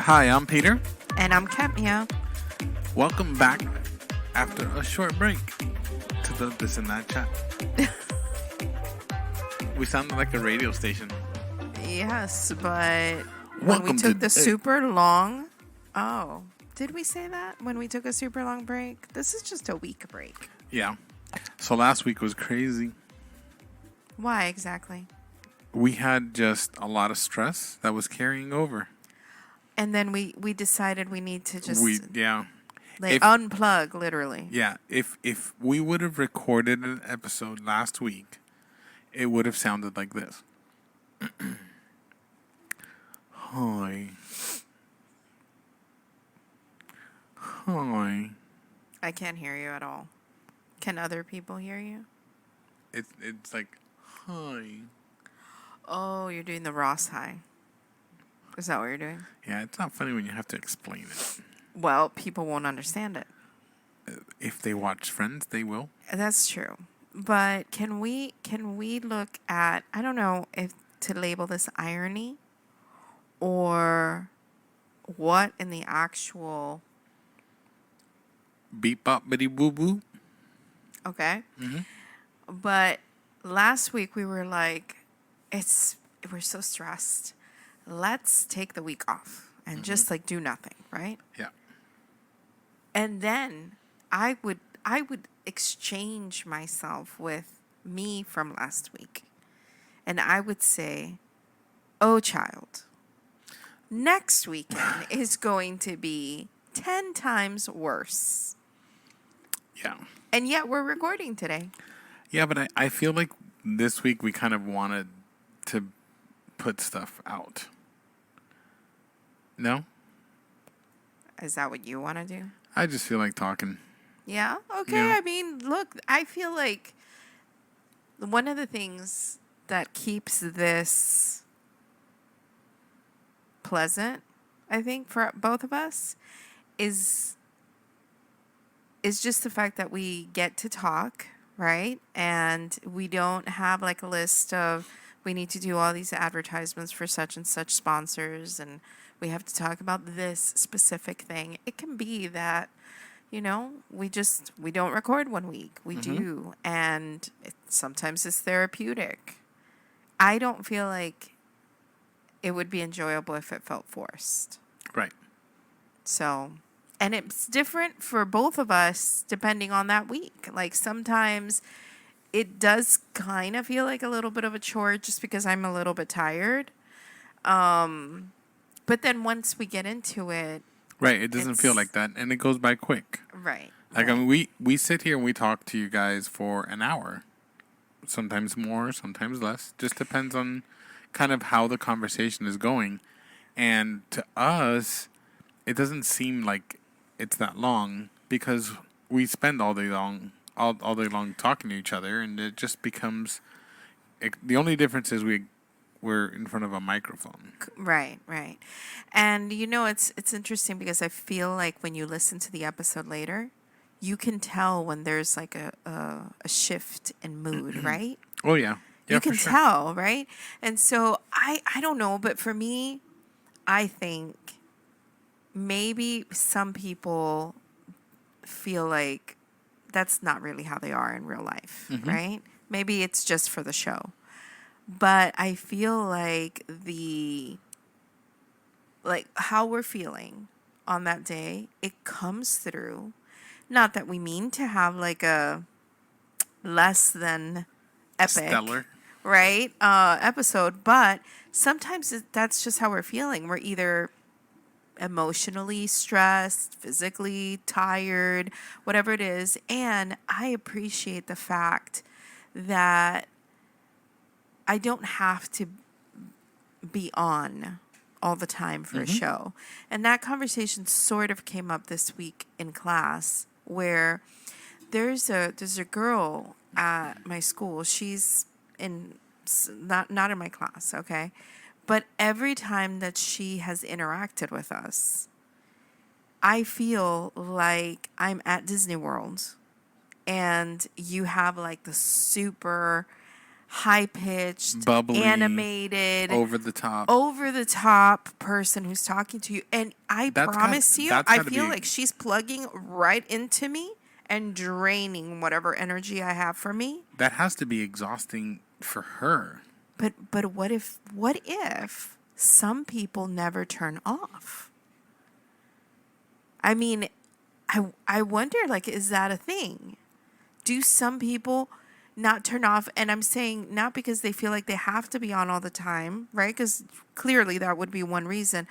Hi, I'm Peter. And I'm Ketmia. Welcome back after a short break to the This and That chat. We sounded like a radio station. Yes, but when Welcome we took to the super long... Oh, did we say that? When we took a super long break? This is just a week break. Yeah. So last week was crazy. Why exactly? We had just a lot of stress that was carrying over. And then we decided we need to just Unplug, literally. Yeah. If we would have recorded an episode last week, it would have sounded like this. Hi. Hi. I can't hear you at all. Can other people hear you? It's like, hi. Oh, you're doing the Ross high. Is that what you're doing? Yeah, it's not funny when you have to explain it. Well, people won't understand it. If they watch Friends, they will. That's true. But can we look at, I don't know if to label this irony or what in the actual... Beep bop bitty boo boo. Okay. Mm-hmm. But last week we were like, we're so stressed. Let's take the week off and just like do nothing, right? Yeah. And then I would exchange myself with me from last week. And I would say, oh, child, next weekend is going to be 10 times worse. Yeah. And yet we're recording today. Yeah, but I feel like this week we kind of wanted to put stuff out. No? Is that what you want to do? I just feel like talking. Yeah? Okay. Yeah. I mean, look, I feel like one of the things that keeps this pleasant, I think, for both of us is just the fact that we get to talk, right? And we don't have like a list of we need to do all these advertisements for such and such sponsors and we have to talk about this specific thing. It can be that, we don't record one week. We do. And sometimes it's therapeutic. I don't feel like it would be enjoyable if it felt forced. Right. So, and it's different for both of us depending on that week. Like sometimes it does kind of feel like a little bit of a chore just because I'm a little bit tired. But then once we get into it... Right, it doesn't feel like that, and it goes by quick. Right. Like, right. I mean, we sit here and we talk to you guys for an hour. Sometimes more, sometimes less. Just depends on kind of how the conversation is going. And to us, it doesn't seem like it's that long because we spend all day long talking to each other, and it just becomes... the only difference is we're in front of a microphone. Right. And it's interesting because I feel like when you listen to the episode later, you can tell when there's like a shift in mood, right? Oh, yeah. You can tell, right? And so I don't know, but for me, I think maybe some people feel like that's not really how they are in real life, right? Maybe it's just for the show. But I feel like how we're feeling on that day, it comes through. Not that we mean to have like a less than epic, stellar, right? Episode, but sometimes that's just how we're feeling. We're either emotionally stressed, physically tired, whatever it is. And I appreciate the fact that I don't have to be on all the time for a show. And that conversation sort of came up this week in class where there's a girl at my school. She's not in my class, okay? But every time that she has interacted with us, I feel like I'm at Disney World and you have like the super high pitched, Bubbly, animated, over the top. over the top person who's talking to you. And I promise you, that's I gotta feel be, like she's plugging right into me and draining whatever energy I have for me. that has to be exhausting for her. But what if some people never turn off? I mean, I wonder, like, is that a thing? Do some people not turn off? And I'm saying not because they feel like they have to be on all the time, right? Because clearly that would be one reason.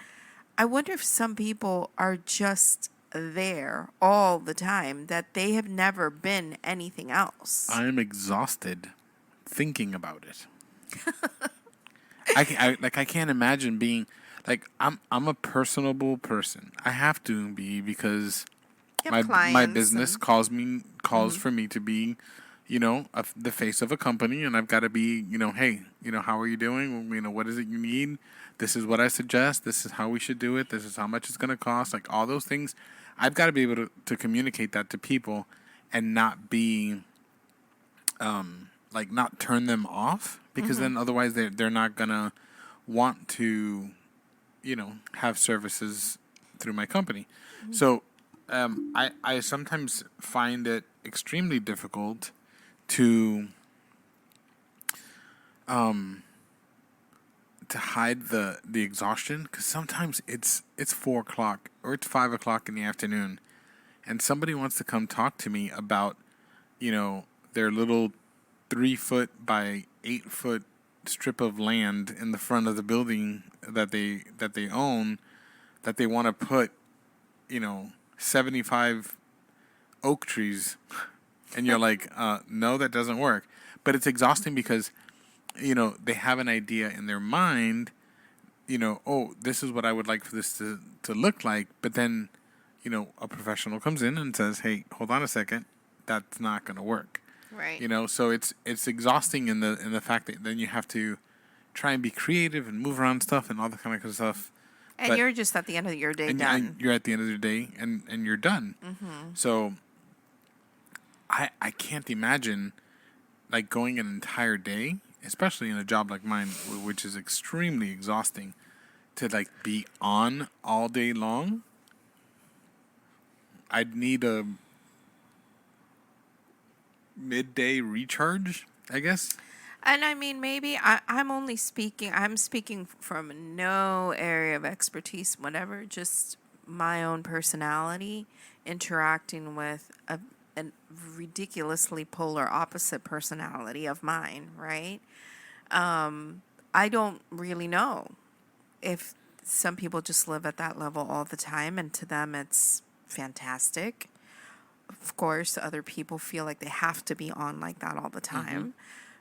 I wonder if some people are just there all the time, that they have never been anything else. I'm exhausted thinking about it. I can't imagine being like, I'm a personable person. I have to be, because You my have clients business and- calls for me to be, the face of a company, and I've got to be, hey, how are you doing? What is it you need? This is what I suggest. This is how we should do it. This is how much it's going to cost. Like, all those things, I've got to be able to communicate that to people, and not be, like, not turn them off, because then otherwise they're not gonna want to, have services through my company. So, I sometimes find it extremely difficult to hide the exhaustion, because sometimes it's 4 o'clock or it's 5 o'clock in the afternoon, and somebody wants to come talk to me about, their little 3 foot by 8 foot strip of land in the front of the building that they own, that they want to put, 75 oak trees, and you're like, no, that doesn't work. But it's exhausting because, they have an idea in their mind, oh, this is what I would like for this to look like. But then, a professional comes in and says, hey, hold on a second, that's not going to work. Right. So it's exhausting in the fact that then you have to try and be creative and move around stuff and all that kind of stuff. And But- you're just at the end of your day and done. you're at the end of the day, and you're done. So I can't imagine, like, going an entire day, especially in a job like mine, which is extremely exhausting, to, like, be on all day long. I'd need a midday recharge, I guess. And I mean, maybe I'm speaking from no area of expertise, whatever, just my own personality interacting with a ridiculously polar opposite personality of mine, right? I don't really know if some people just live at that level all the time, and to them it's fantastic. Of course, other people feel like they have to be on like that all the time,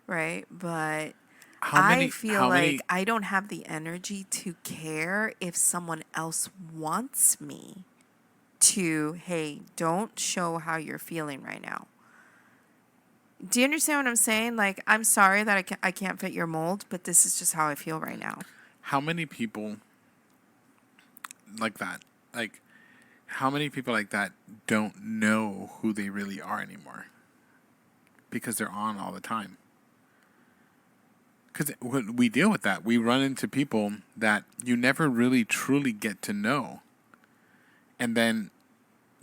right? But I feel like I don't have the energy to care if someone else wants me to, hey, don't show how you're feeling right now. Do you understand what I'm saying? Like, I'm sorry that I can't fit your mold, but this is just how I feel right now. How many people like that? Like, how many people like that don't know who they really are anymore? Because they're on all the time. Because when we deal with that, we run into people that you never really truly get to know. And then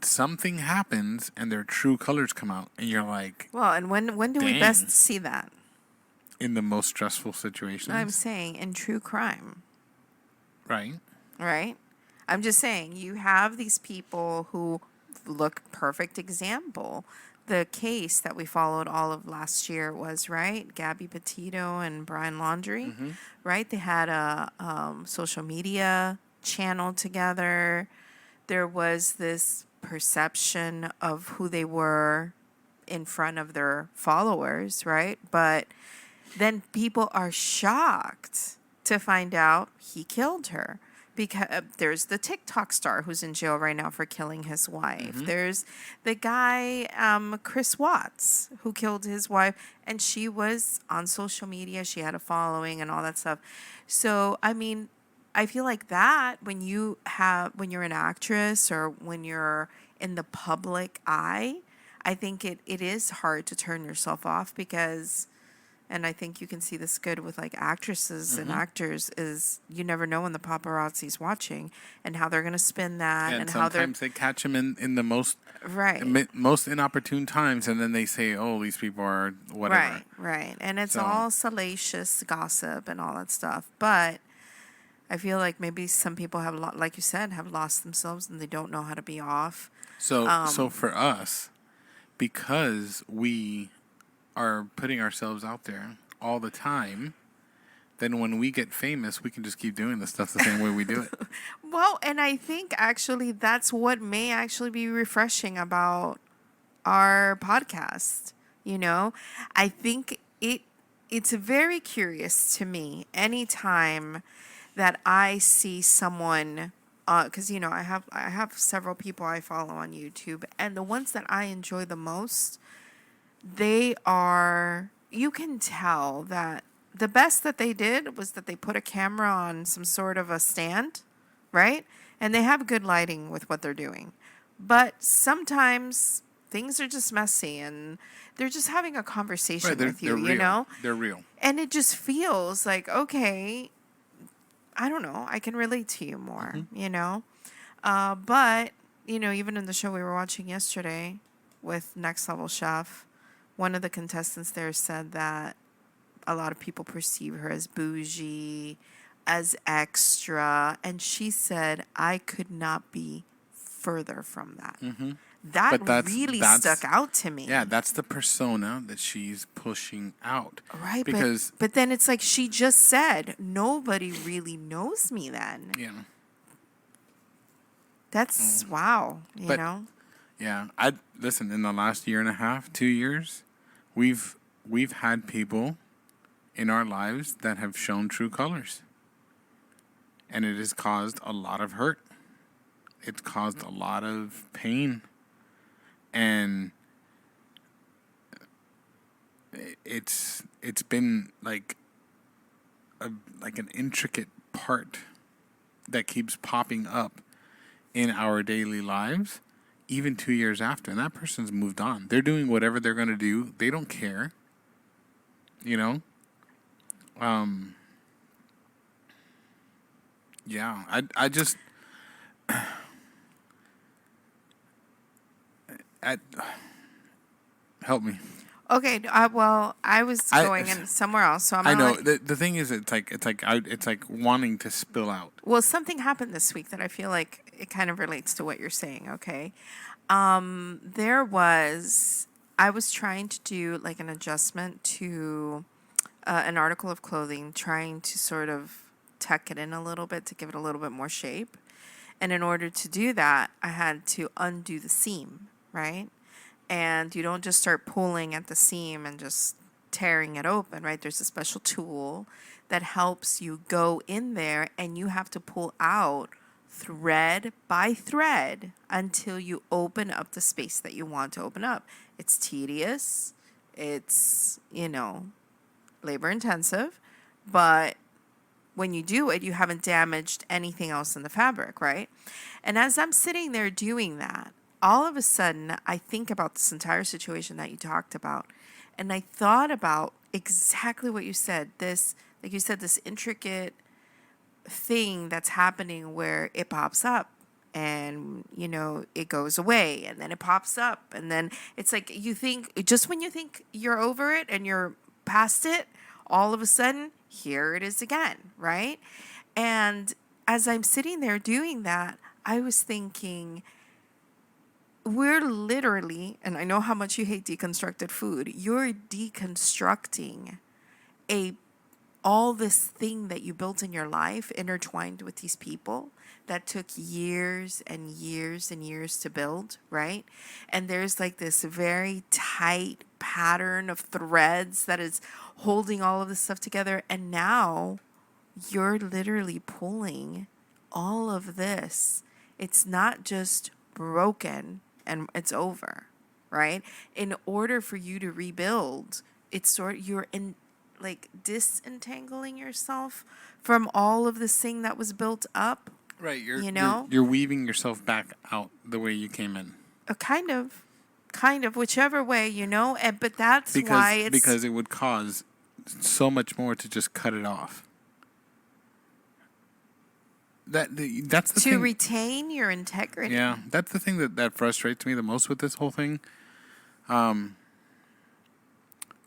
something happens and their true colors come out. And you're like, Well, and when do we Dang. best see that? in the most stressful situations. I'm saying in true crime, Right? right? I'm just saying you have these people who look perfect example. The case that we followed all of last year was, right, Gabby Petito and Brian Laundrie, right? They had a social media channel together. There was this perception of who they were in front of their followers, right? But then people are shocked to find out he killed her. Because there's the TikTok star who's in jail right now for killing his wife. There's the guy, Chris Watts, who killed his wife, and she was on social media. She had a following and all that stuff. So, I mean, I feel like that when you're an actress or when you're in the public eye, I think it is hard to turn yourself off because, and I think you can see this good with like actresses and actors, is you never know when the paparazzi's watching and how they're going to spin that, And and how they're sometimes they catch them in the most right. most inopportune times, and then they say, "Oh, these people are whatever." Right. And it's So, all salacious gossip and all that stuff. But I feel like maybe some people have, like you said, have lost themselves and they don't know how to be off. so for us, because we are putting ourselves out there all the time, then when we get famous, we can just keep doing this stuff the same way we do it. Well, and I think actually that's what may actually be refreshing about our podcast. You know, I think it's very curious to me anytime that I see someone, because you know I have several people I follow on YouTube, and the ones that I enjoy the most, they are, you can tell that the best that they did was that they put a camera on some sort of a stand, right? And they have good lighting with what they're doing. But sometimes things are just messy and they're just having a conversation Right? with you, They're you real. know? They're real. And it just feels like, okay, I don't know, I can relate to you more, you know? But, you know, even in the show we were watching yesterday with Next Level Chef, one of the contestants there said that a lot of people perceive her as bougie, as extra, and she said, I could not be further from that. That But really that's stuck out to me. Yeah, that's the persona that she's pushing out. Right, Because but then it's like she just said, nobody really knows me then. yeah, That's wow, you But- know? yeah. I listen. In the last year and a half, 2 years, we've had people in our lives that have shown true colors, and it has caused a lot of hurt. It's caused a lot of pain, and it's been like an intricate part that keeps popping up in our daily lives, even 2 years after. And that person's moved on. They're doing whatever they're going to do. They don't care. You know? Yeah. I just... help me. Okay, well, I was going in somewhere else, so I'm I gonna know. The thing is, it's like wanting to spill out. well, something happened this week that I feel like it kind of relates to what you're saying, okay? I was trying to do like an adjustment to an article of clothing, trying to sort of tuck it in a little bit to give it a little bit more shape. And in order to do that, I had to undo the seam, right? And you don't just start pulling at the seam and just tearing it open, right? There's a special tool that helps you go in there, and you have to pull out thread by thread until you open up the space that you want to open up. It's tedious. It's, you know, labor intensive, but when you do it, you haven't damaged anything else in the fabric, right? And as I'm sitting there doing that, all of a sudden, I think about this entire situation that you talked about. And I thought about exactly what you said. This, like you said, this intricate thing that's happening where it pops up and, you know, it goes away and then it pops up. And then it's like you think, just when you think you're over it and you're past it, all of a sudden, here it is again, right? And as I'm sitting there doing that, I was thinking, we're literally, and I know how much you hate deconstructed food, you're deconstructing all this thing that you built in your life intertwined with these people that took years and years and years to build, right? And there's like this very tight pattern of threads that is holding all of this stuff together. And now you're literally pulling all of this. It's not just broken and it's over, right? In order for you to rebuild, you're in like disentangling yourself from all of this thing that was built up. Right, you're weaving yourself back out the way you came in. Kind of, whichever way, you know. But that's why it's because it would cause so much more to just cut it off. That's the To thing. retain your integrity. Yeah, that's the thing that frustrates me the most with this whole thing.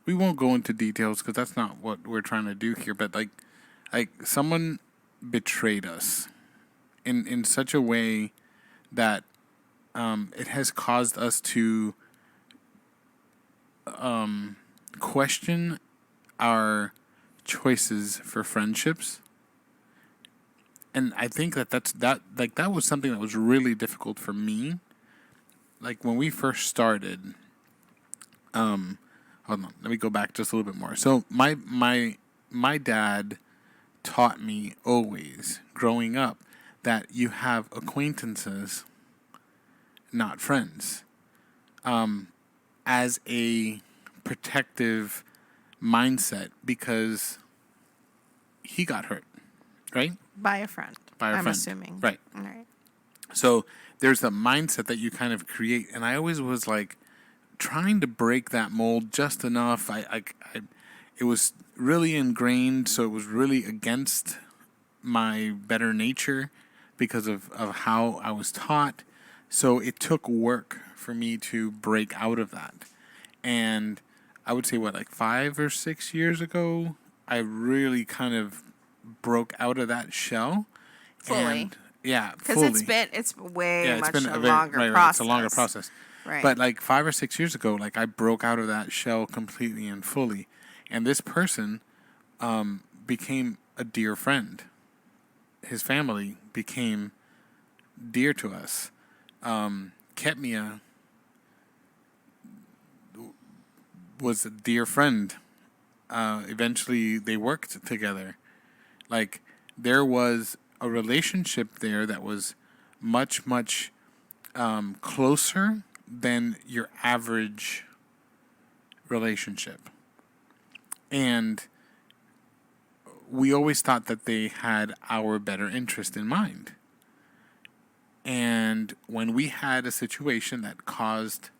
We won't go into details because that's not what we're trying to do here. But like someone betrayed us in such a way that it has caused us to question our choices for friendships. And I think that was something that was really difficult for me. Like when we first started, hold on, let me go back just a little bit more. So my dad taught me always growing up that you have acquaintances, not friends, as a protective mindset because he got hurt, right? By a friend. By a I'm friend. assuming. Right. All right. So there's a mindset that you kind of create, and I always was like trying to break that mold just enough. It was really ingrained, so it was really against my better nature because of how I was taught. So it took work for me to break out of that. And I would say, like 5 or 6 years ago, I really kind of broke out of that shell. Fully. And, yeah, Because fully. it's way Yeah, it's much been a very, longer right, process. It's a longer process. Right. But like 5 or 6 years ago, like I broke out of that shell completely and fully. And this person became a dear friend. His family became dear to us. Ketmia was a dear friend. Eventually, they worked together. Like, there was a relationship there that was much, much closer than your average relationship. And we always thought that they had our better interest in mind. And when we had a situation that caused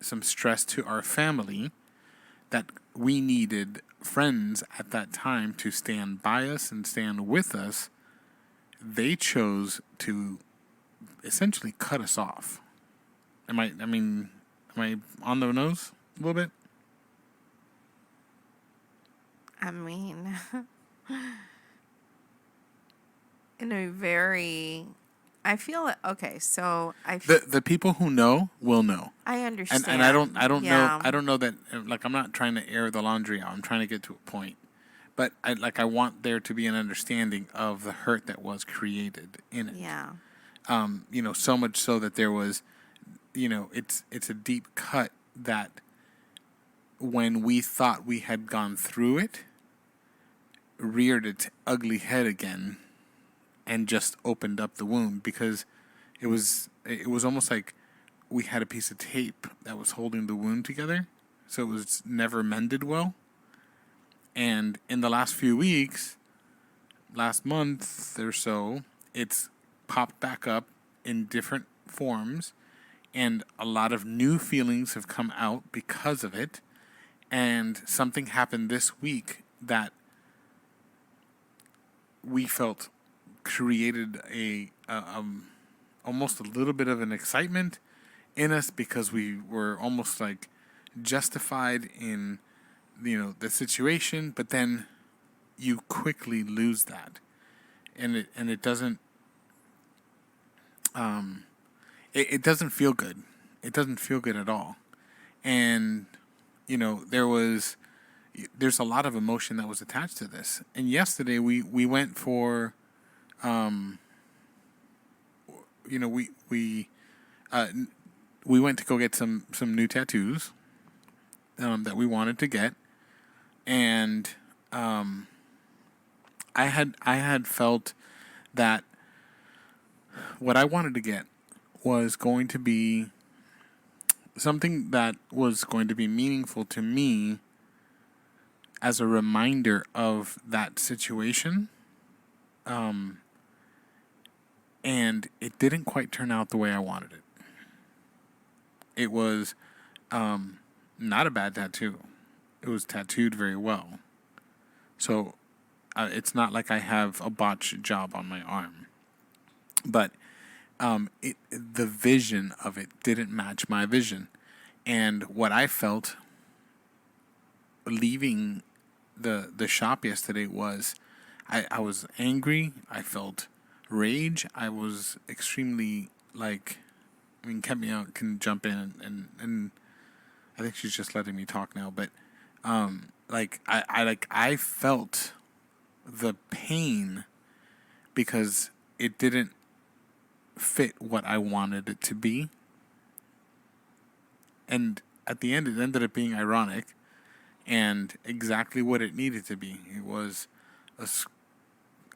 some stress to our family, that we needed friends at that time to stand by us and stand with us, they chose to essentially cut us off. Am I on the nose a little bit? I mean, in a very, I feel okay. So The people who know will know. I understand, And I don't yeah. know that, like, I'm not trying to air the laundry out. I'm trying to get to a point. But I want there to be an understanding of the hurt that was created in it. Yeah. So much so that there was, it's a deep cut that when we thought we had gone through it, reared its ugly head again and just opened up the wound, because it was almost like we had a piece of tape that was holding the wound together, so it was never mended well. And in the last few weeks, last month or so, it's popped back up in different forms, and a lot of new feelings have come out because of it. And something happened this week that we felt created a almost a little bit of an excitement in us, because we were almost like justified in the situation, but then you quickly lose that, and it doesn't it doesn't feel good. It doesn't feel good at all. And there's a lot of emotion that was attached to this. And yesterday we went for we went to go get some new tattoos that we wanted to get. And I had felt that what I wanted to get was going to be something that was going to be meaningful to me as a reminder of that situation. And it didn't quite turn out the way I wanted it. It was not a bad tattoo. It was tattooed very well. So it's not like I have a botched job on my arm. But the vision of it didn't match my vision. And what I felt leaving the shop yesterday was I was angry. I felt rage. I was extremely like, I mean, Ketmia can jump in and I think she's just letting me talk now. But I felt the pain because it didn't fit what I wanted it to be. And at the end, it ended up being ironic and exactly what it needed to be. It was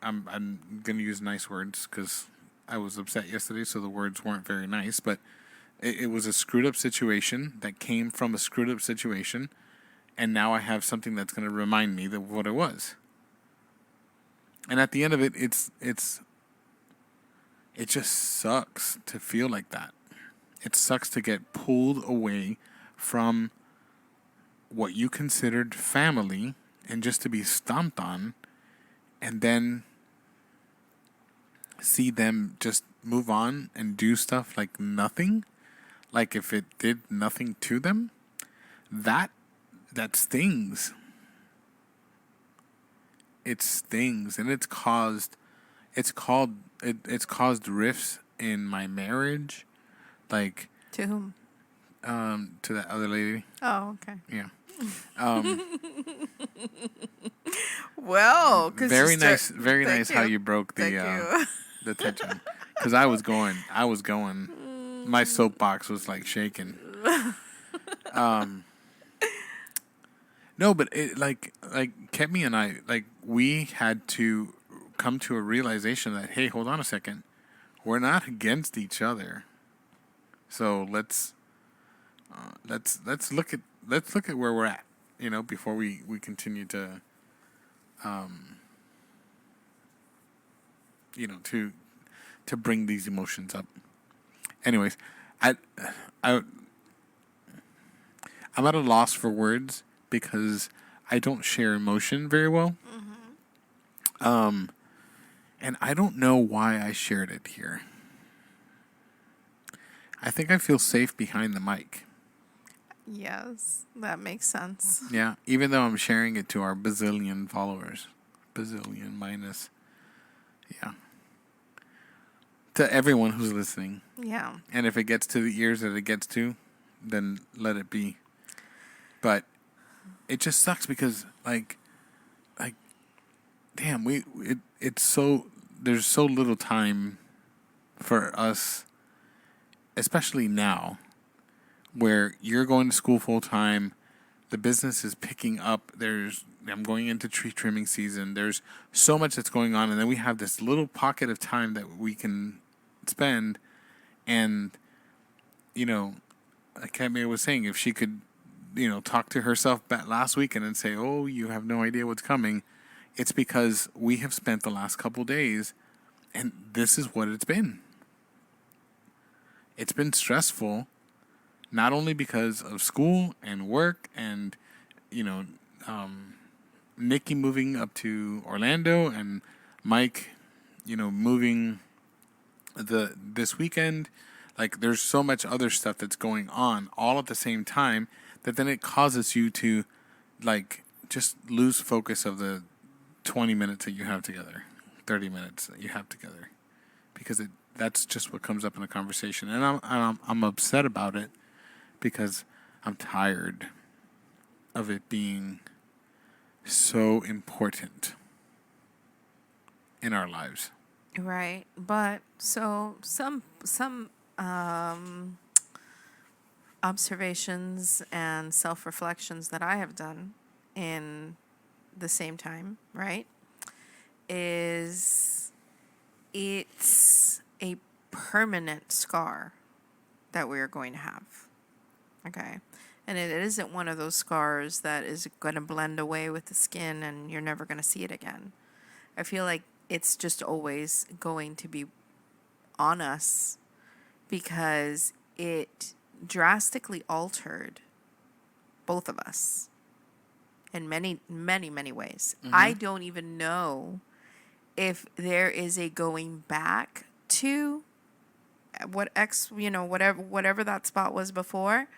I'm going to use nice words because I was upset yesterday, so the words weren't very nice. But it was a screwed up situation that came from a screwed up situation. And now I have something that's going to remind me of what it was. And at the end of it, it just sucks to feel like that. It sucks to get pulled away from what you considered family and just to be stomped on and then see them just move on and do stuff like nothing, like if it did nothing to them. That stings. It stings, and it's caused rifts in my marriage, like To whom? to that other lady. Oh, okay. Yeah. Well, Very nice Thank how you. you broke Thank the you. the tension, because I was going, my soapbox was like shaking. No, but it like Ketmia and I, like, we had to come to a realization that, hey, hold on a second, we're not against each other. So let's look at where we're at, before we continue to to bring these emotions up. Anyways, I I'm at a loss for words because I don't share emotion very well. And I don't know why I shared it here. I think I feel safe behind the mic. Yes, that makes sense. Yeah, even though I'm sharing it to our bazillion followers. Bazillion minus. Yeah. To everyone who's listening. Yeah. And if it gets to the ears that it gets to, then let it be. But it just sucks because, like, damn, it's so, there's so little time for us, especially now, where you're going to school full time, the business is picking up. I'm going into tree trimming season. There's so much that's going on, and then we have this little pocket of time that we can spend. And like Ketmia was saying, if she could, talk to herself back last weekend and say, "Oh, you have no idea what's coming," it's because we have spent the last couple days, and this is what it's been. It's been stressful. Not only because of school and work and, Nikki moving up to Orlando and Mike, moving this weekend. Like, there's so much other stuff that's going on all at the same time that then it causes you to, like, just lose focus of the 20 minutes that you have together, 30 minutes that you have together, because that's just what comes up in a conversation, and I'm upset about it. Because I'm tired of it being so important in our lives. Right. But so some observations and self-reflections that I have done in the same time, right, is it's a permanent scar that we are going to have. Okay. And it isn't one of those scars that is going to blend away with the skin and you're never going to see it again. I feel like it's just always going to be on us because it drastically altered both of us. in many, many, many ways. I don't even know if there is a going back to whatever that spot was before.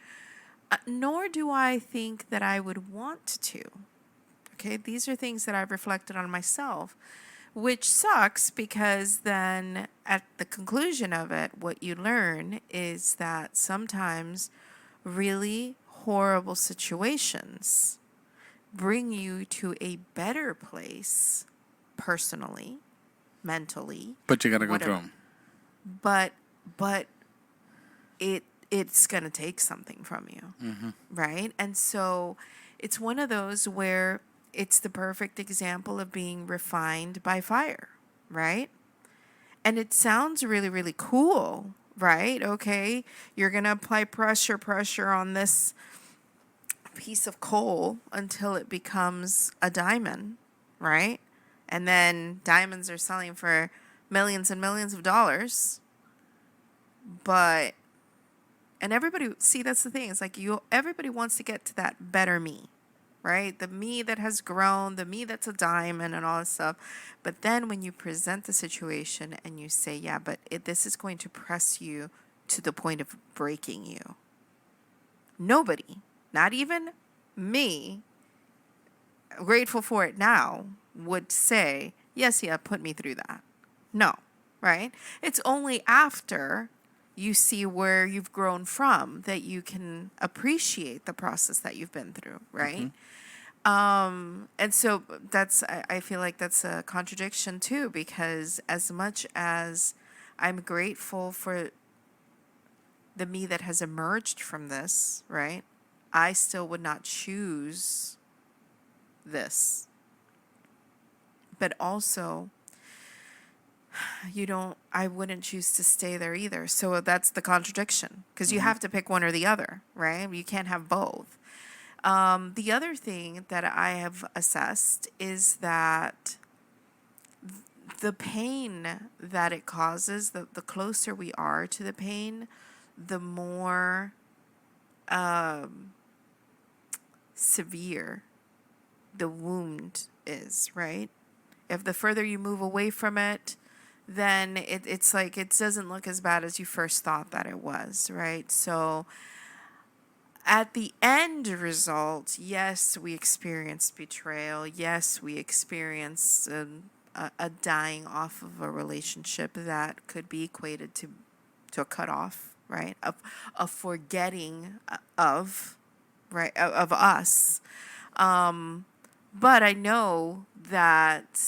Nor do I think that I would want to. Okay, these are things that I've reflected on myself, which sucks because then at the conclusion of it, what you learn is that sometimes really horrible situations bring you to a better place personally, mentally, But you got to go whatever. through them. But it's going to take something from you. Right? And so it's one of those where it's the perfect example of being refined by fire, right? And it sounds really, really cool, right? Okay, you're going to apply pressure on this piece of coal until it becomes a diamond, right? And then diamonds are selling for millions and millions of dollars. But and everybody, see, that's the thing. It's like everybody wants to get to that better me, right? The me that has grown, the me that's a diamond and all this stuff. But then when you present the situation and you say, yeah, but this is going to press you to the point of breaking you. Nobody, not even me, grateful for it now, would say, yes, yeah, put me through that. No, right? It's only after you see where you've grown from that you can appreciate the process that you've been through, right? And so I feel like that's a contradiction too, because as much as I'm grateful for the me that has emerged from this, right? I still would not choose this. But also, I wouldn't choose to stay there either. So that's the contradiction, because you have to pick one or the other, right? You can't have both. The other thing that I have assessed is that the pain that it causes, the closer we are to the pain, the more severe the wound is, right? If the further you move away from it, then it's like it doesn't look as bad as you first thought that it was, right? So at the end result, yes, we experienced betrayal. Yes, we experienced a dying off of a relationship that could be equated to a cutoff, right? A forgetting of, right, of us. But I know that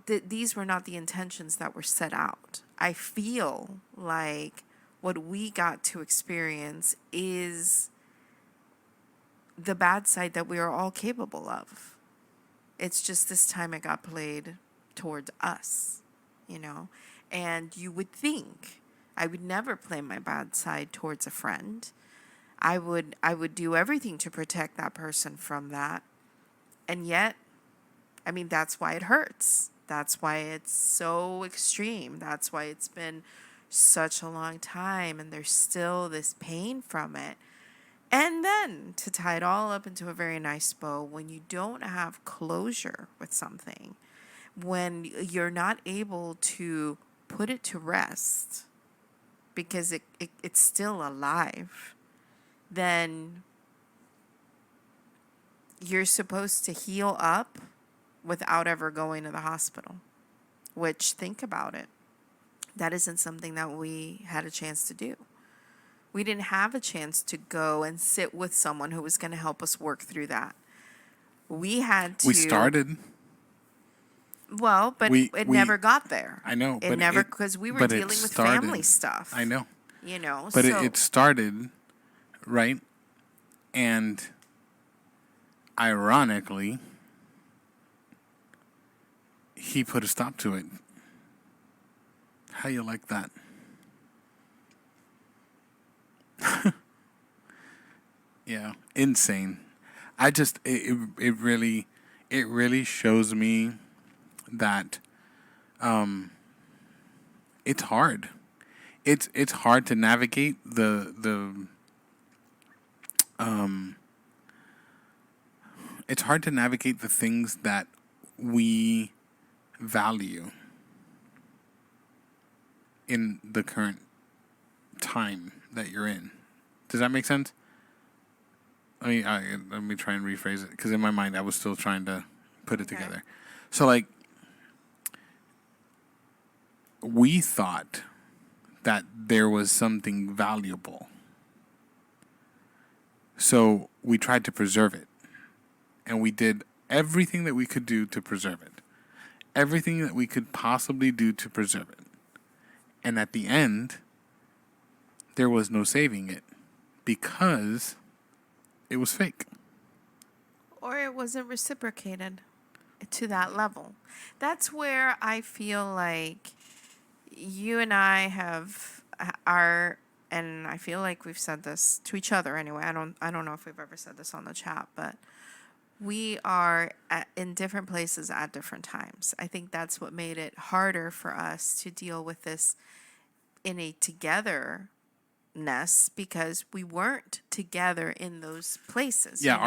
these were not the intentions that were set out. I feel like what we got to experience is the bad side that we are all capable of. It's just this time it got played towards us, you know? And you would think I would never play my bad side towards a friend. I would do everything to protect that person from that. And yet, I mean, that's why it hurts. That's why it's so extreme. That's why it's been such a long time and there's still this pain from it. And then to tie it all up into a very nice bow, when you don't have closure with something, when you're not able to put it to rest because it's still alive, then you're supposed to heal up without ever going to the hospital. Which, think about it, that isn't something that we had a chance to do. We didn't have a chance to go and sit with someone who was going to help us work through that. We had to. We started. Well, but it never got there. I know. It never, because we were dealing with family stuff. I know. You know. But so, it started, right? And ironically, he put a stop to it. How you like that? Yeah, insane. I just it really shows me that it's hard. It's hard to navigate the it's hard to navigate the things that we value in the current time that you're in. Does that make sense? Let me try and rephrase it, because in my mind I was still trying to put it together. So, like, we thought that there was something valuable, so we tried to preserve it, and we did everything that we could do to preserve it, everything that we could possibly do to preserve it, and at the end, there was no saving it because it was fake. Or it wasn't reciprocated to that level. That's where I feel like you and I and I feel like we've said this to each other anyway. I don't know if we've ever said this on the chat, but we are in different places at different times. I think that's what made it harder for us to deal with this in a togetherness, because we weren't together in those places. Yeah, you know?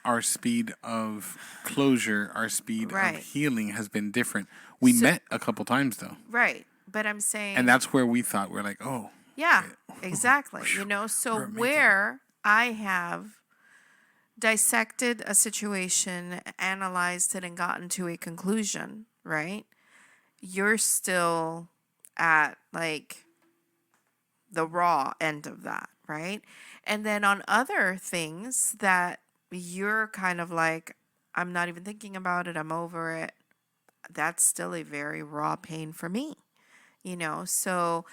our speed of closure, our speed Right. of healing has been different. We met a couple times though, Right. But I'm saying, and that's where we thought we're like, oh, yeah, okay. exactly. So We're making where I have dissected a situation, analyzed it, and gotten to a conclusion, right? You're still at like the raw end of that, right? And then on other things that you're kind of like, I'm not even thinking about it, I'm over it. That's still a very raw pain for me, So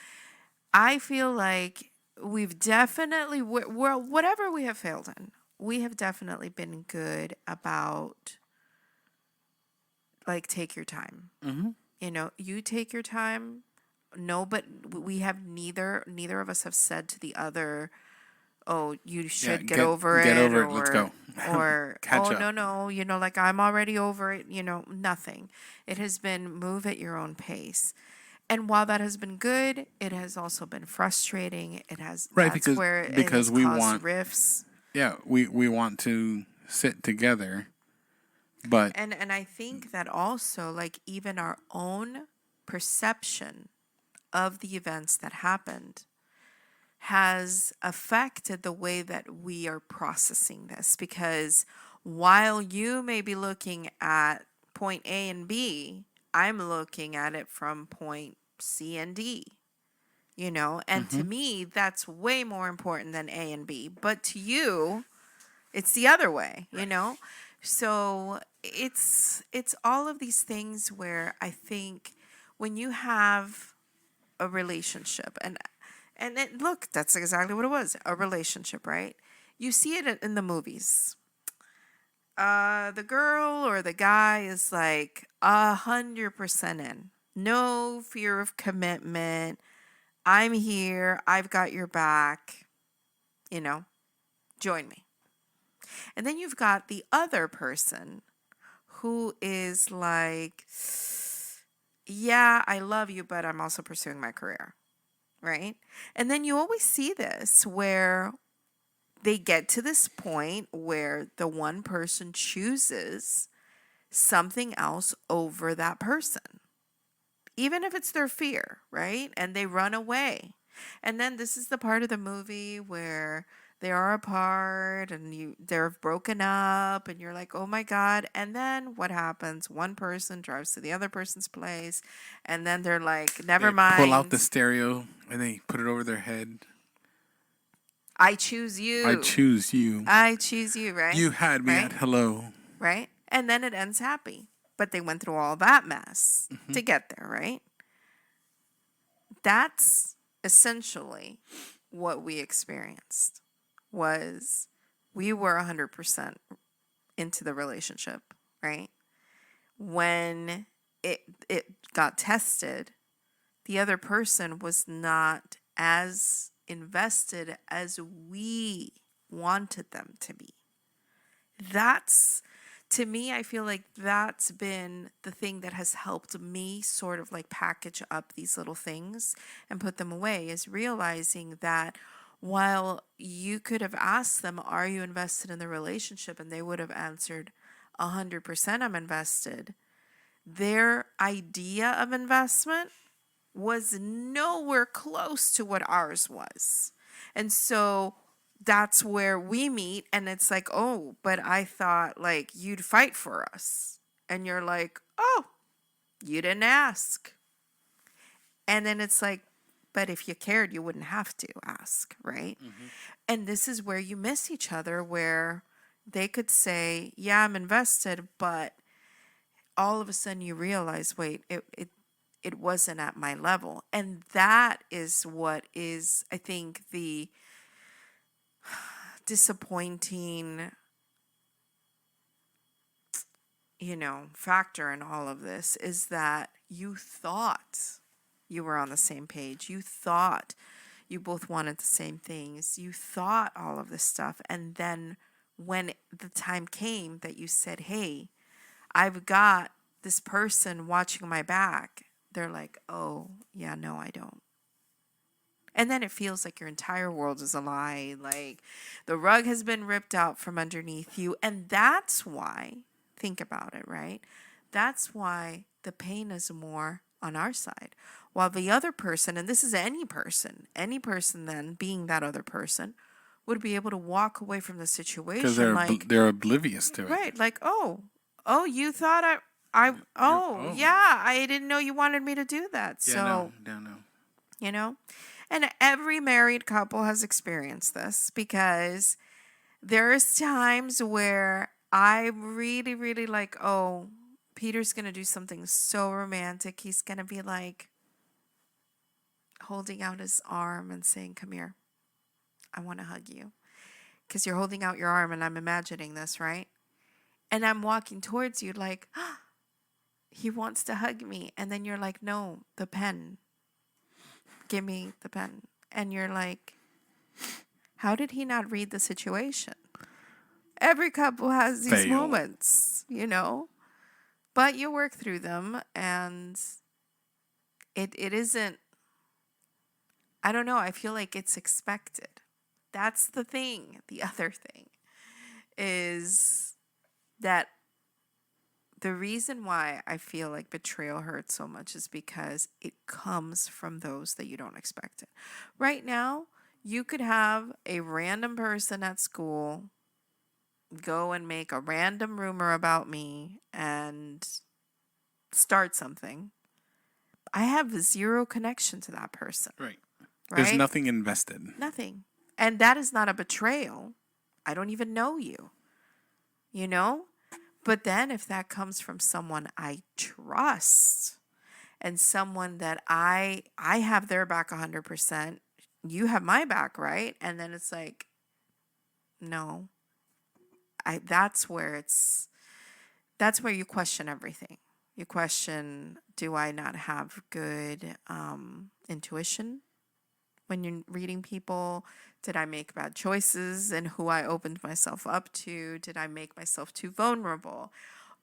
I feel like we've definitely, we're whatever we have failed in, we have definitely been good about, like, take your time. You take your time. No, but we have neither of us have said to the other, oh, you should get over it. Get over it. Let's go. Or, Catch oh, up. no, like, I'm already over it. Nothing. It has been move at your own pace. And while that has been good, it has also been frustrating. Right, That's where it because has we caused want rifts. yeah, we want to sit together, but And I think that also, like, even our own perception of the events that happened has affected the way that we are processing this, because while you may be looking at point A and B, I'm looking at it from point C and D, and to me that's way more important than A and B, but to you it's the other way. So it's all of these things where I think when you have a relationship, look, that's exactly what it was, a relationship, right? You see it in the movies. The girl or the guy is like 100% in, no fear of commitment. I'm here, I've got your back, join me. And then you've got the other person who is like, yeah, I love you, but I'm also pursuing my career, right? And then you always see this where they get to this point where the one person chooses something else over that person, even if it's their fear, right? And they run away. And then this is the part of the movie where they are apart and they're broken up and you're like, oh my God. And then what happens? One person drives to the other person's place and then they're like, never they mind. pull out the stereo and they put it over their head. I choose you. I choose you. I choose you, right? You had me at hello. Right? And then it ends happy. But they went through all that mess to get there, right? That's essentially what we experienced. Was we were 100% into the relationship, right? When it got tested, the other person was not as invested as we wanted them to be. That's, to me, I feel like that's been the thing that has helped me sort of like package up these little things and put them away, is realizing that While you could have asked them, are you invested in the relationship? And they would have answered, 100% I'm invested. Their idea of investment was nowhere close to what ours was. And so that's where we meet. And it's like, oh, but I thought like you'd fight for us. And you're like, oh, you didn't ask. And then it's like, but if you cared, you wouldn't have to ask, right? Mm-hmm. And this is where you miss each other, where they could say, yeah, I'm invested, but all of a sudden you realize, wait, it wasn't at my level. And that is what is, I think, the disappointing, factor in all of this, is that you thought you were on the same page. You thought you both wanted the same things. You thought all of this stuff. And then when the time came that you said, hey, I've got this person watching my back, they're like, oh, yeah, no, I don't. And then it feels like your entire world is a lie. Like the rug has been ripped out from underneath you. And that's why, think about it, right? That's why the pain is more on our side. While the other person, and this is any person then being that other person, would be able to walk away from the situation because they're oblivious to it. Right, like, oh, you thought yeah, I didn't know you wanted me to do that. Yeah, so no. And every married couple has experienced this, because there's times where I really, really like, oh, Peter's going to do something so romantic. He's going to be like holding out his arm and saying, come here, I want to hug you. Because you're holding out your arm and I'm imagining this, right? And I'm walking towards you like, oh, he wants to hug me. And then you're like, no, the pen. Give me the pen. And you're like, how did he not read the situation? Every couple has these moments, but you work through them, and it isn't, I don't know, I feel like it's expected. That's the thing. The other thing is that the reason why I feel like betrayal hurts so much is because it comes from those that you don't expect it. Right now, you could have a random person at school go and make a random rumor about me and start something. I have zero connection to that person. Right. There's nothing invested. Nothing. And that is not a betrayal. I don't even know you. But then if that comes from someone I trust and someone that I have their back 100%, you have my back, right? And then it's like, no. That's where you question everything. You question, do I not have good intuition when you're reading people? Did I make bad choices in who I opened myself up to? Did I make myself too vulnerable?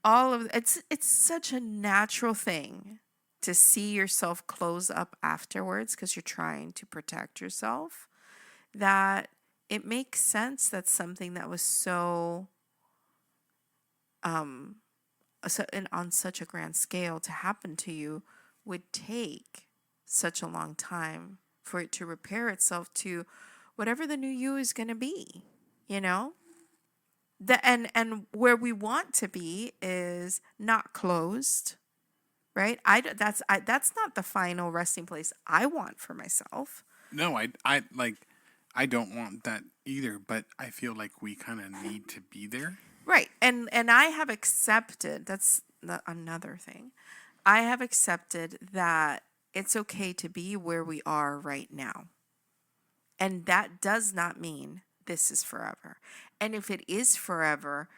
All of it's such a natural thing to see yourself close up afterwards because you're trying to protect yourself, that it makes sense that something that was so and on such a grand scale to happen to you would take such a long time for it to repair itself to whatever the new you is going to be, and where we want to be is not closed, right? That's not the final resting place I want for myself. No, I don't want that either, but I feel like we kind of need to be there. Right. And I have accepted, that's another thing. I have accepted that it's okay to be where we are right now. And that does not mean this is forever. And if it is forever,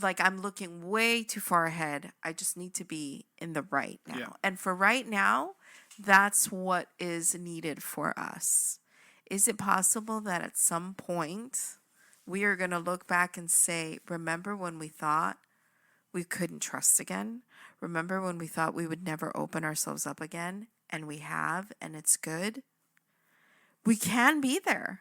like I'm looking way too far ahead, I just need to be in the right now. Yeah. And for right now, that's what is needed for us. Is it possible that at some point we are going to look back and say, remember when we thought we couldn't trust again? Remember when we thought we would never open ourselves up again? And we have, and it's good? We can be there.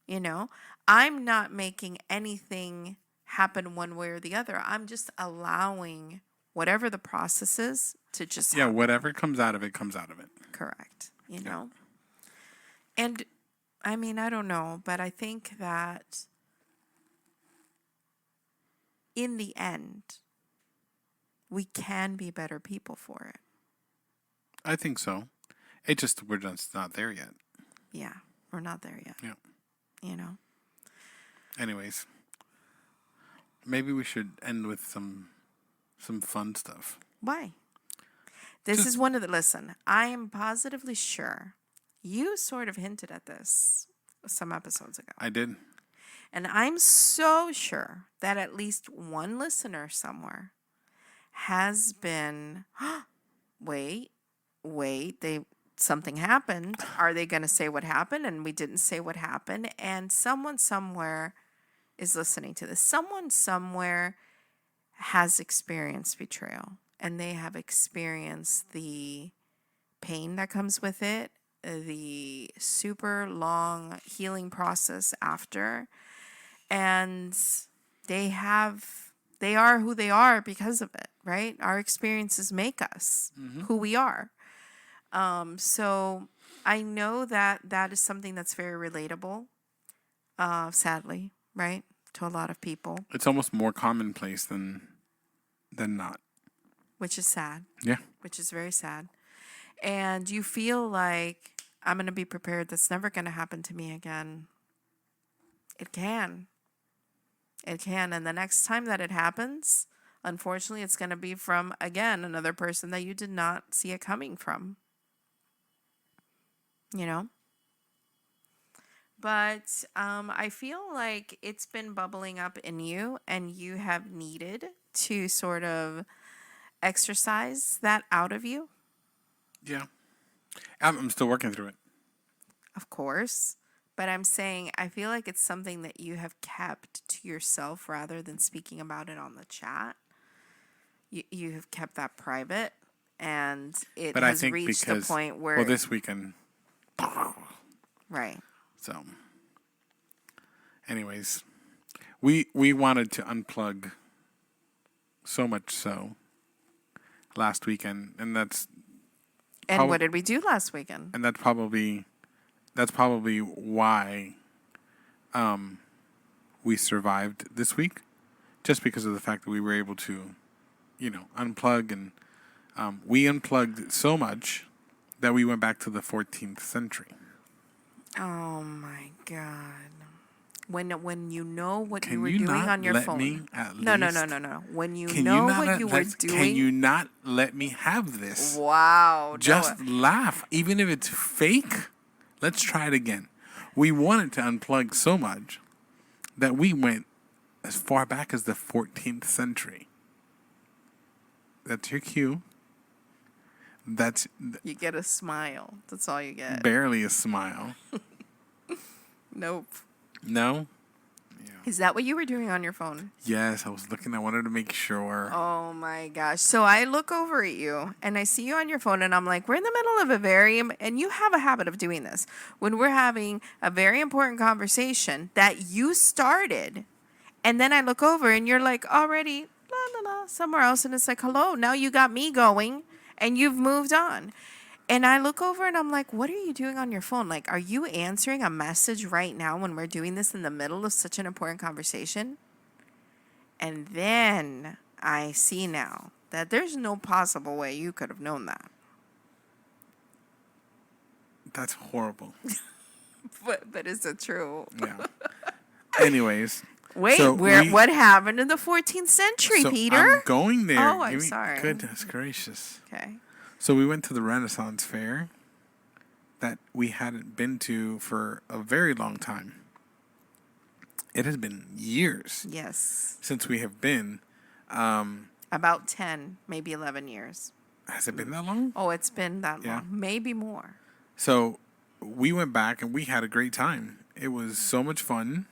You know, I'm not making anything happen one way or the other. I'm just allowing whatever the process is to just Yeah, happen. whatever comes out of it comes out of it. Correct. You know? And I mean, I don't know, but I think that in the end, we can be better people for it. I think so. We're just not there yet. Yeah, we're not there yet. Yeah. You know? Anyways, maybe we should end with some fun stuff. Why? This is one of the, listen, I am positively sure you sort of hinted at this some episodes ago. I did. And I'm so sure that at least one listener somewhere has been, wait, something happened. Are they going to say what happened? And we didn't say what happened. And someone somewhere is listening to this. Someone somewhere has experienced betrayal, and they have experienced the pain that comes with it, the super long healing process after, and they are who they are because of it, right? Our experiences make us who we are. So I know that is something that's very relatable, sadly, right, to a lot of people, It's almost more commonplace than not. which is sad. Yeah. Which is very sad. And you feel like, I'm going to be prepared. That's never going to happen to me again. It can. It can. And the next time that it happens, unfortunately, it's going to be from, again, another person that you did not see it coming from. You know? But I feel like it's been bubbling up in you, and you have needed to sort of exercise that out of you. Yeah. I'm still working through it. Of course. But I'm saying I feel like it's something that you have kept to yourself rather than speaking about it on the chat. You have kept that private, and it But has I think reached because, the point where... well, this weekend. Right. So, anyways, we wanted to unplug so much so last weekend, and that's... And what did we do last weekend? And that's probably why we survived this week, just because of the fact that we were able to, unplug, and we unplugged so much that we went back to the 14th century. Oh my God. When you know what Can you were you doing not on your let phone. me at No. least- When you Can know you not what you were doing. Can you not let me have this? Wow. Just no. laugh. Even if it's fake, let's try it again. We wanted to unplug so much that we went as far back as the 14th century. That's your cue. That's You get a smile. That's all you get. barely a smile. Nope. No? Is that what you were doing on your phone? Yes, I was looking. I wanted to make sure. Oh my gosh. So I look over at you and I see you on your phone, and I'm like, we're in the middle of a and you have a habit of doing this. When we're having a very important conversation that you started, and then I look over and you're like already somewhere else, and it's like, hello, now you got me going and you've moved on. And I look over and I'm like, what are you doing on your phone? Like, are you answering a message right now when we're doing this in the middle of such an important conversation? And then I see now that there's no possible way you could have known that. That's horrible. But is it true? Yeah. Anyways. Wait, so what happened in the 14th century, so Peter? I'm going there. Oh, I'm sorry. Goodness gracious. Okay. So we went to the Renaissance Fair that we hadn't been to for a very long time. It has been years Yes. since we have been. About 10, maybe 11 years. Has it been that long? Oh, it's been that Yeah. long. Maybe more. So we went back and we had a great time. It was so much fun.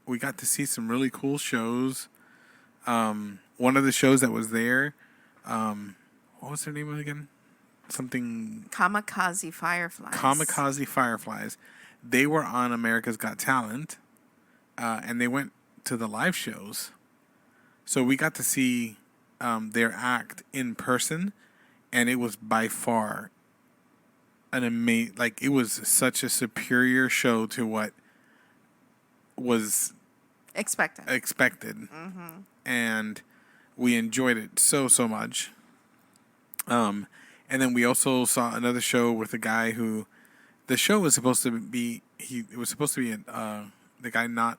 We got to see some really cool shows. One of the shows that was there, what was their name again? Something... Kamikaze Fireflies. Kamikaze Fireflies. they were on America's Got Talent, and they went to the live shows. So we got to see their act in person, and it was by far an amazing. Like, it was such a superior show to what was Expected. And we enjoyed it so much. And then we also saw another show with a guy who, the show was supposed to be, it was supposed to be the guy not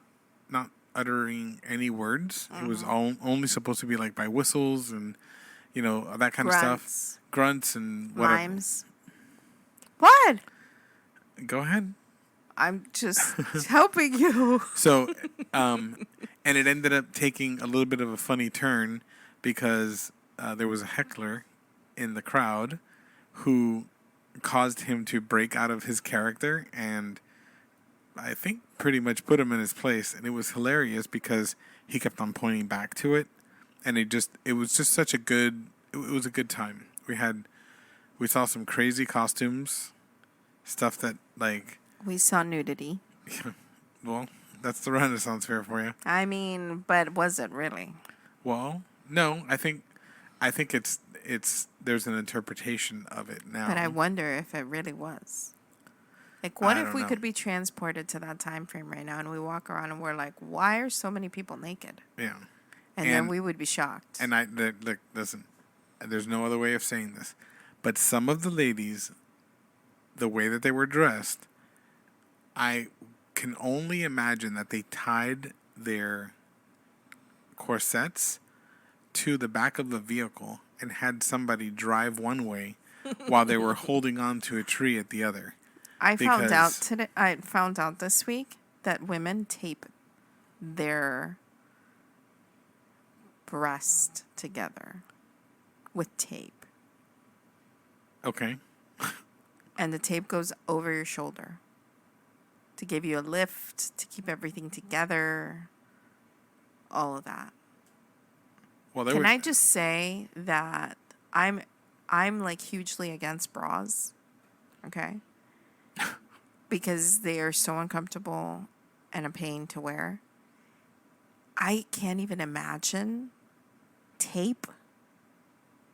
uttering any words. It was only supposed to be like by whistles and that kind of stuff, grunts and whatever. Mimes. What? Go ahead. I'm just helping you. So, and it ended up taking a little bit of a funny turn because there was a heckler in the crowd who caused him to break out of his character and I think pretty much put him in his place. And it was hilarious because he kept on pointing back to it. And it was just such a good, it was a good time. We saw some crazy costumes, stuff that like... We saw nudity. Well, that's the Renaissance Fair for you. I mean, but was it really? Well, no, I think it's there's an interpretation of it now. But I wonder if it really was. Like, what if we know. could be transported to that time frame right now and we walk around and we're like, why are so many people naked? Yeah. And then we would be shocked. And look, listen, there's no other way of saying this, but some of the ladies, the way that they were dressed, I can only imagine that they tied their corsets to the back of the vehicle and had somebody drive one way while they were holding on to a tree at the other. I found out this week that women tape their breast together with tape. Okay. And the tape goes over your shoulder to give you a lift, to keep everything together, all of that. Well, Can I just say that I'm like hugely against bras, okay? Because they are so uncomfortable and a pain to wear. I can't even imagine tape,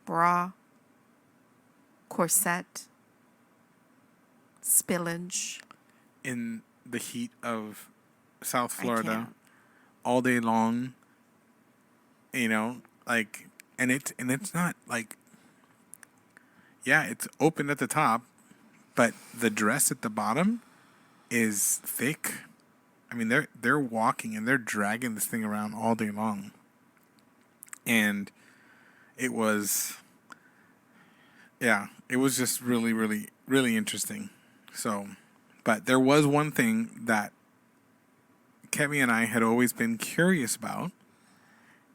bra, corset, spillage. In the heat of South Florida all day long, like, and it's not like, yeah, it's open at the top, but the dress at the bottom is thick. I mean, they're walking and they're dragging this thing around all day long. And it was just really, really, really interesting. So, but there was one thing that Ketmia and I had always been curious about,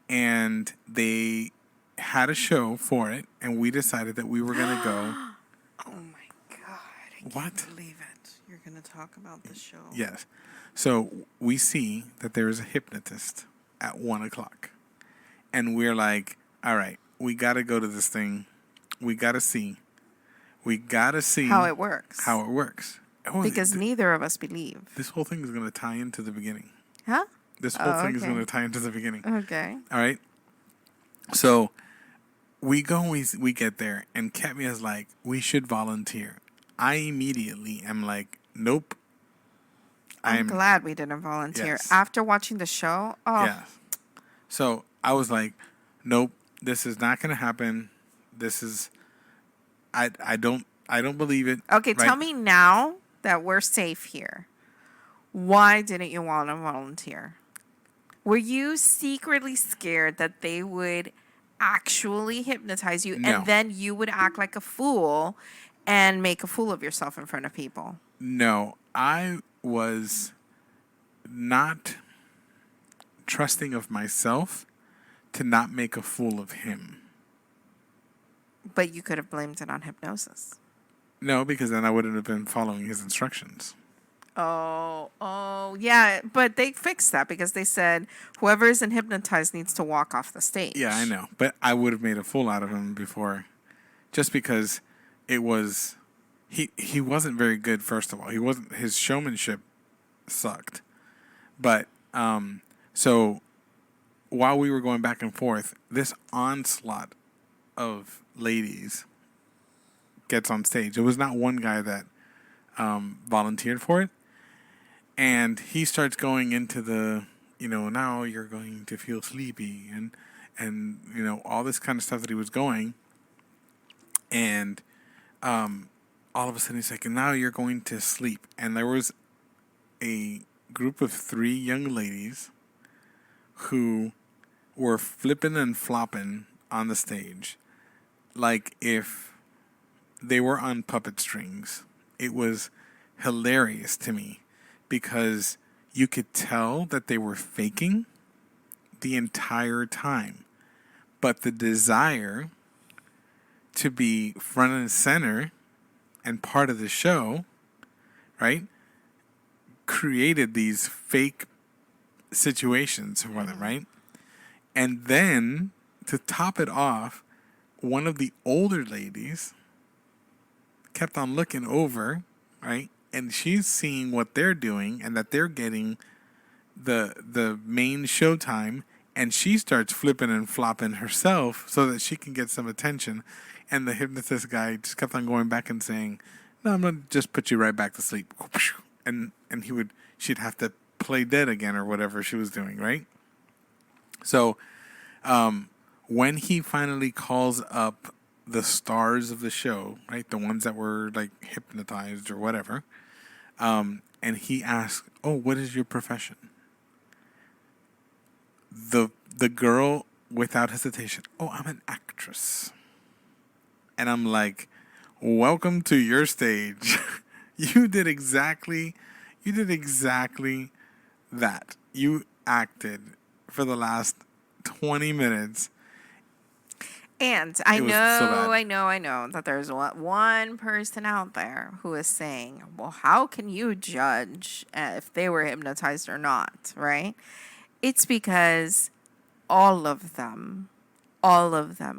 and they had a show for it, and we decided that we were going to go. Oh my God. What? Can't believe it. You're going to talk about the show. Yes. So we see that there is a hypnotist at 1:00. And we're like, all right, we got to go to this thing. We got to see how it works. Oh, because neither of us believe. This whole thing is going to tie into the beginning. Huh? This whole thing is going to tie into the beginning. Okay. All right. So we go and we get there, and Ketmia's like, we should volunteer. I immediately am like, nope. I'm glad we didn't volunteer. Yes. After watching the show, Yeah. So I was like, nope, this is not going to happen. This is, I don't believe it. Okay, tell me now that we're safe here. Why didn't you want to volunteer? Were you secretly scared that they would actually hypnotize you No. and then you would act like a fool and make a fool of yourself in front of people? No, I was not trusting of myself to not make a fool of him. But you could have blamed it on hypnosis. No, because then I wouldn't have been following his instructions. Oh, yeah. But they fixed that because they said whoever isn't hypnotized needs to walk off the stage. Yeah, I know. But I would have made a fool out of him before. Just because it was he wasn't very good. First of all, he wasn't. His showmanship sucked. But so while we were going back and forth, this onslaught of ladies gets on stage. It was not one guy that volunteered for it, and he starts going into the, now you're going to feel sleepy, and all this kind of stuff that he was going, and all of a sudden he's like, and now you're going to sleep. And there was a group of 3 young ladies who were flipping and flopping on the stage like if they were on puppet strings. It was hilarious to me because you could tell that they were faking the entire time. But the desire to be front and center and part of the show, right, created these fake situations for them, right? And then to top it off, one of the older ladies kept on looking over, and she's seeing what they're doing and that they're getting the main showtime, and she starts flipping and flopping herself so that she can get some attention. And the hypnotist guy just kept on going back and saying, "No, I'm gonna just put you right back to sleep," and she'd have to play dead again or whatever she was doing, right? So when he finally calls up the stars of the show, right, the ones that were like hypnotized or whatever, and he asks, "Oh, what is your profession?" The girl, without hesitation, "Oh, I'm an actress." And I'm like, welcome to your stage. You did exactly that. You acted for the last 20 minutes. And I know that there's one person out there who is saying, well, how can you judge if they were hypnotized or not, right? It's because all of them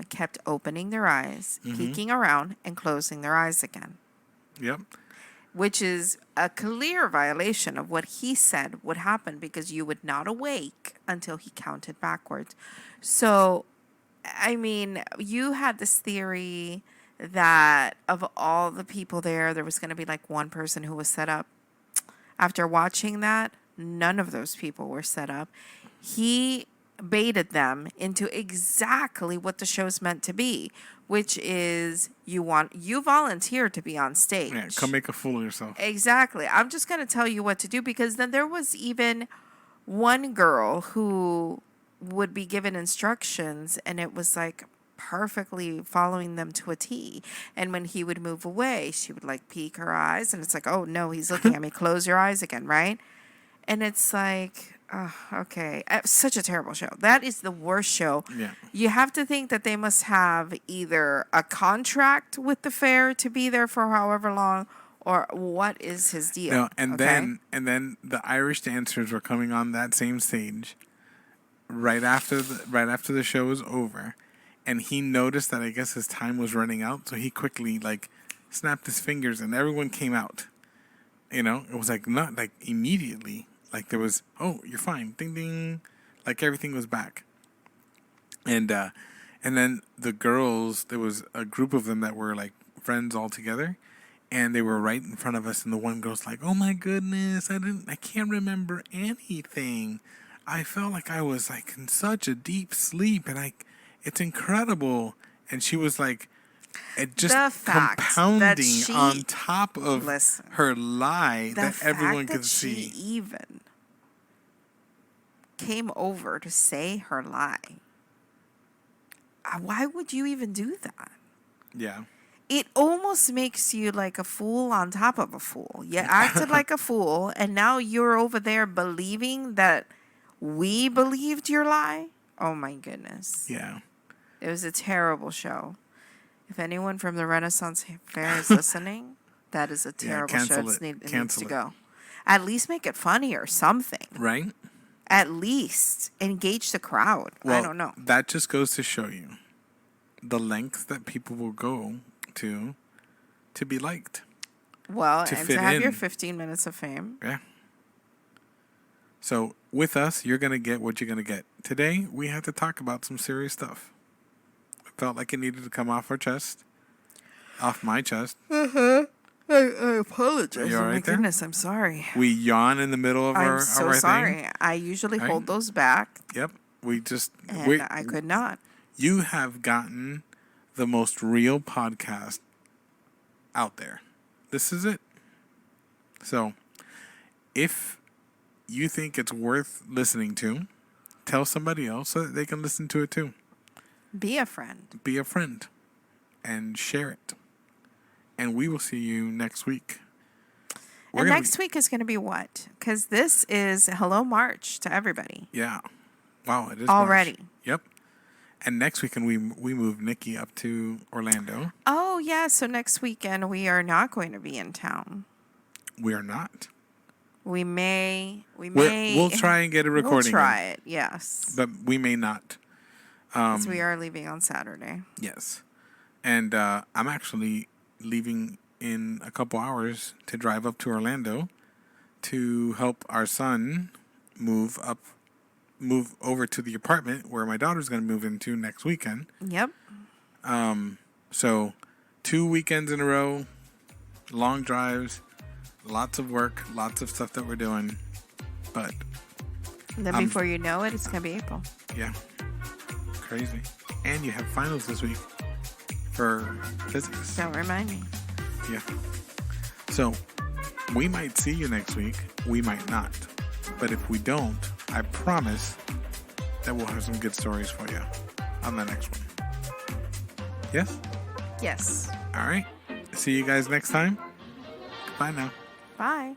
kept opening their eyes, peeking around, and closing their eyes again. Yep. Which is a clear violation of what he said would happen, because you would not awake until he counted backwards. So, I mean, you had this theory that of all the people there was going to be like one person who was set up. After watching that, none of those people were set up. He baited them into exactly what the show's meant to be, which is you volunteer to be on stage. Yeah, come make a fool of yourself. Exactly. I'm just going to tell you what to do, because then there was even one girl who would be given instructions, and it was like perfectly following them to a T. And when he would move away, she would like peek her eyes, and it's like, oh no, he's looking at me. Close your eyes again, right? And it's like, oh, okay. Such a terrible show. That is the worst show. Yeah. You have to think that they must have either a contract with the fair to be there for however long, or what is his deal? No, and then the Irish dancers were coming on that same stage right after the show was over, and he noticed that I guess his time was running out, so he quickly like snapped his fingers and everyone came out. It was like not like immediately. Like there was, oh, you're fine, ding ding, like everything was back. And then the girls, there was a group of them that were like friends all together, and they were right in front of us. And the one girl's like, "Oh my goodness, I can't remember anything. I felt like I was like in such a deep sleep, and it's incredible." And she was like, it just compounding on top of her lie that everyone could see. She even came over to say her lie. Why would you even do that? Yeah. It almost makes you like a fool on top of a fool. You acted like a fool, and now you're over there believing that we believed your lie? Oh my goodness. Yeah. It was a terrible show. If anyone from the Renaissance Fair is listening, that is a terrible show. It needs to go. At least make it funny or something. Right? At least engage the crowd. Well, I don't know. That just goes to show you the lengths that people will go to be liked. Well, to and fit to have in. your 15 minutes of fame. Yeah. So with us, you're going to get what you're going to get. Today, we had to talk about some serious stuff. It felt like it needed to come off our chest. Off my chest. I apologize. You all Oh my right there? goodness, I'm sorry. We yawn in the middle of I'm our so sorry. thing. I usually Right? hold those back, Yep. and I could not. You have gotten the most real podcast out there. This is it. So, if you think it's worth listening to, tell somebody else so that they can listen to it too. Be a friend. Be a friend and share it. And we will see you next week. And next week is going to be what? Because this is Hello March to everybody. Yeah. Wow, it is already. March. Yep. And next weekend we move Nikki up to Orlando. Oh, yeah. So next weekend we are not going to be in town. We are not. We may. We'll try and get a recording. We'll try it, yes. But we may not. Because we are leaving on Saturday. Yes. And I'm actually leaving in a couple hours to drive up to Orlando to help our son move over to the apartment where my daughter's going to move into next weekend. Yep. So 2 weekends in a row, long drives, lots of work, lots of stuff that we're doing. But And then before you know it, it's going to be April. yeah, crazy. And you have finals this week for physics. Don't remind me. Yeah. So we might see you next week. We might not. But if we don't, I promise that we'll have some good stories for you on the next one. Yes? Yes. All right. See you guys next time. Bye now. Bye.